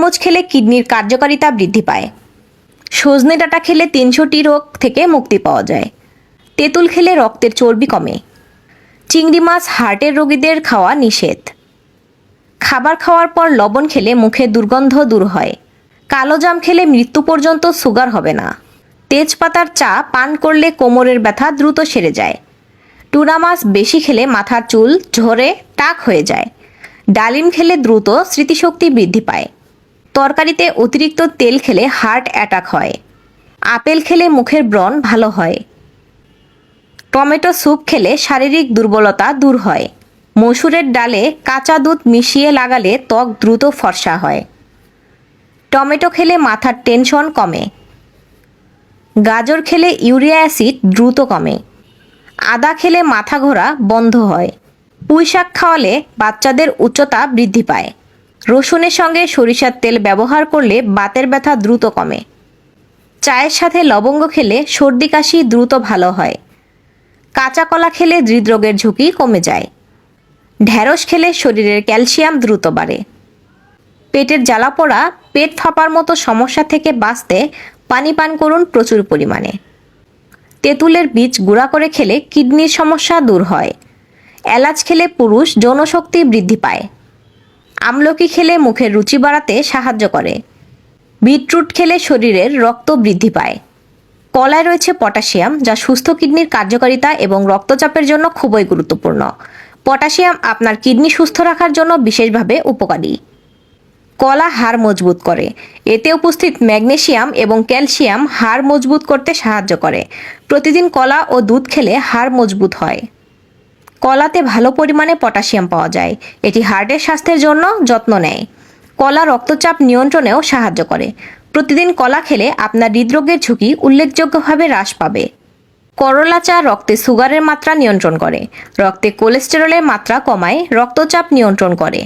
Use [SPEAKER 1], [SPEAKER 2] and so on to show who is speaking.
[SPEAKER 1] তরমুজ খেলে কিডনির কার্যকারিতা বৃদ্ধি পায়। সজনে ডাঁটা খেলে 300টি রোগ থেকে মুক্তি পাওয়া যায়। তেঁতুল খেলে রক্তের চর্বি কমে। চিংড়ি মাছ হার্টের রোগীদের খাওয়া নিষেধ। খাবার খাওয়ার পর লবণ খেলে মুখে দুর্গন্ধ দূর হয়। কালো জাম খেলে মৃত্যু পর্যন্ত সুগার হবে না। তেজপাতার চা পান করলে কোমরের ব্যথা দ্রুত সেরে যায়। টুনা মাছ বেশি খেলে মাথার চুল ঝরে টাক হয়ে যায়। ডালিম খেলে দ্রুত স্মৃতিশক্তি বৃদ্ধি পায়। তরকারিতে অতিরিক্ত তেল খেলে হার্ট অ্যাটাক হয়। আপেল খেলে মুখের ব্রণ ভালো হয়। টমেটো স্যুপ খেলে শারীরিক দুর্বলতা দূর হয়। মসুরের ডালে কাঁচা দুধ মিশিয়ে লাগালে ত্বক দ্রুত ফর্সা হয়। টমেটো খেলে মাথার টেনশন কমে। গাজর খেলে ইউরিয়া অ্যাসিড দ্রুত কমে। আদা খেলে মাথা ঘোরা বন্ধ হয়। পুঁই শাক খাওয়ালে বাচ্চাদের উচ্চতা বৃদ্ধি পায়। রসুনের সঙ্গে সরিষার তেল ব্যবহার করলে বাতের ব্যথা দ্রুত কমে। চায়ের সাথে লবঙ্গ খেলে সর্দি কাশি দ্রুত ভালো হয়। কাঁচা কলা খেলে হৃদরোগের ঝুঁকি কমে যায়। ঢ্যাঁড়স খেলে শরীরের ক্যালসিয়াম দ্রুত বাড়ে। পেটের জ্বালাপোড়া পেট ফাঁপার মতো সমস্যা থেকে বাঁচতে পানি পান করুন প্রচুর পরিমাণে। তেঁতুলের বীজ গুঁড়া করে খেলে কিডনির সমস্যা দূর হয়। এলাচ খেলে পুরুষ যৌনশক্তি বৃদ্ধি পায়। আমলকি খেলে মুখের রুচি বাড়াতে সাহায্য করে। বিটরুট খেলে শরীরের রক্ত বৃদ্ধি পায়। কলায় রয়েছে পটাশিয়াম, যা সুস্থ কিডনির কার্যকারিতা এবং রক্তচাপের জন্য খুবই গুরুত্বপূর্ণ। পটাশিয়াম আপনার কিডনি সুস্থ রাখার জন্য বিশেষভাবে উপকারী। কলা হাড় মজবুত করে। এতে উপস্থিত ম্যাগনেসিয়াম এবং ক্যালসিয়াম হাড় মজবুত করতে সাহায্য করে। প্রতিদিন কলা ও দুধ খেলে হাড় মজবুত হয়। কলাতে ভালো পরিমাণে পটাশিয়াম পাওয়া যায়। এটি হার্টের স্বাস্থ্যের জন্য যত্ন নেয়। কলা রক্তচাপ নিয়ন্ত্রণেও সাহায্য করে। প্রতিদিন কলা খেলে আপনার হৃদরোগের ঝুঁকি উল্লেখযোগ্যভাবে হ্রাস পাবে। করলা চা রক্তে সুগারের মাত্রা নিয়ন্ত্রণ করে। রক্তে কোলেস্টেরলের মাত্রা কমায়, রক্তচাপ নিয়ন্ত্রণ করে।